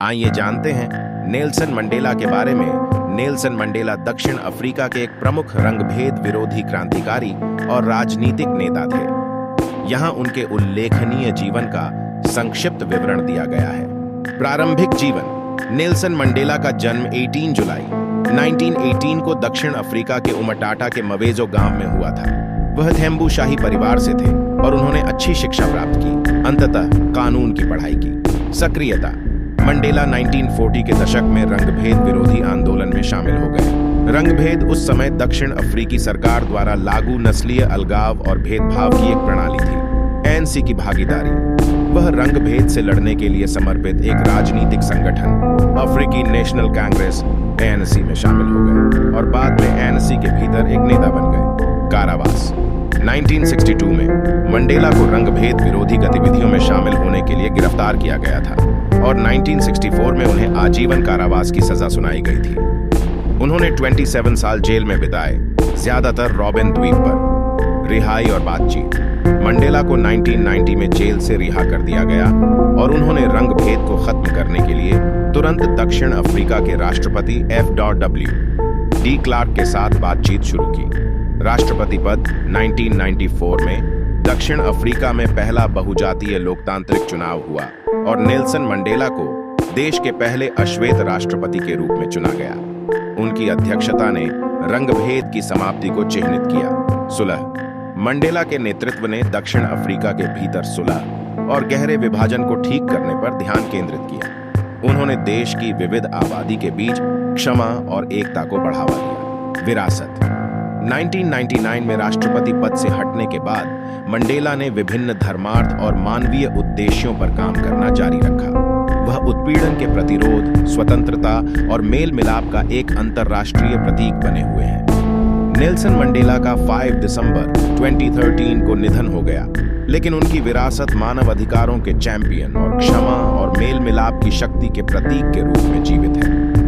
आइए जानते हैं नेल्सन मंडेला के बारे में। नेल्सन मंडेला दक्षिण अफ्रीका के एक प्रमुख रंगभेद विरोधी क्रांतिकारी और राजनीतिक नेता थे। यहाँ उनके उल्लेखनीय जीवन का संक्षिप्त विवरण दिया गया है। प्रारंभिक जीवन। नेल्सन मंडेला का जन्म 18 जुलाई 1918 को दक्षिण अफ्रीका के उमटाटा के मवेजो गांव में हुआ था। वह थेम्बू शाही परिवार से थे और उन्होंने अच्छी शिक्षा प्राप्त की, अंततः कानून की पढ़ाई की। सक्रियता। मंडेला 1940 के दशक में रंगभेद विरोधी आंदोलन में शामिल हो गए। रंगभेद उस समय दक्षिण अफ्रीकी सरकार द्वारा लागू नस्लीय अलगाव और भेदभाव की एक प्रणाली थी। एएनसी की भागीदारी। वह रंगभेद से लड़ने के लिए समर्पित एक राजनीतिक संगठन अफ्रीकी नेशनल कांग्रेस एएनसी में शामिल हो गए और बाद में एएनसी के भीतर एक नेता बन गए। कारावास। 1962 में मंडेला को रंगभेद विरोधी गतिविधियों में शामिल होने के लिए गिरफ्तार किया गया था और 1964 में उन्हें आजीवन कारावास की सजा सुनाई गई थी। उन्होंने 27 साल जेल में बिताए, ज्यादातर रॉबिन द्वीप पर। रिहाई और बातचीत। मंडेला को 1990 में जेल से रिहा कर दिया गया और उन्होंने रंगभेद को खत्म करने के लिए तुरंत दक्षिण अफ्रीका के राष्ट्रपति F.W. डी क्लार्क के साथ बातचीत शुरू की। राष्ट्रपति पद। 1994 में दक्षिण अफ्रीका में पहला बहुजातीय लोकतांत्रिक चुनाव हुआ और नेल्सन मंडेला को देश के पहले अश्वेत राष्ट्रपति के रूप में चुना गया। उनकी अध्यक्षता ने रंगभेद की समाप्ति को चिह्नित किया। सुलह। मंडेला के नेतृत्व ने दक्षिण अफ्रीका के भीतर सुलह और गहरे विभाजन को ठीक करने पर ध्यान केंद्रित किया। उन्होंने देश की विविध आबादी के बीच क्षमा और एकता को बढ़ावा दिया। विरासत। 1999 में राष्ट्रपति पद से हटने के बाद मंडेला ने विभिन्न धर्मार्थ और मानवीय उद्देश्यों पर काम करना जारी रखा। वह उत्पीड़न के प्रतिरोध, स्वतंत्रता और मेल मिलाप का एक अंतर्राष्ट्रीय प्रतीक बने हुए हैं। नेल्सन मंडेला का 5 दिसंबर 2013 को निधन हो गया, लेकिन उनकी विरासत मानव अधिकारों के चैंपियन और क्षमा और मेल मिलाप की शक्ति के प्रतीक के रूप में जीवित है।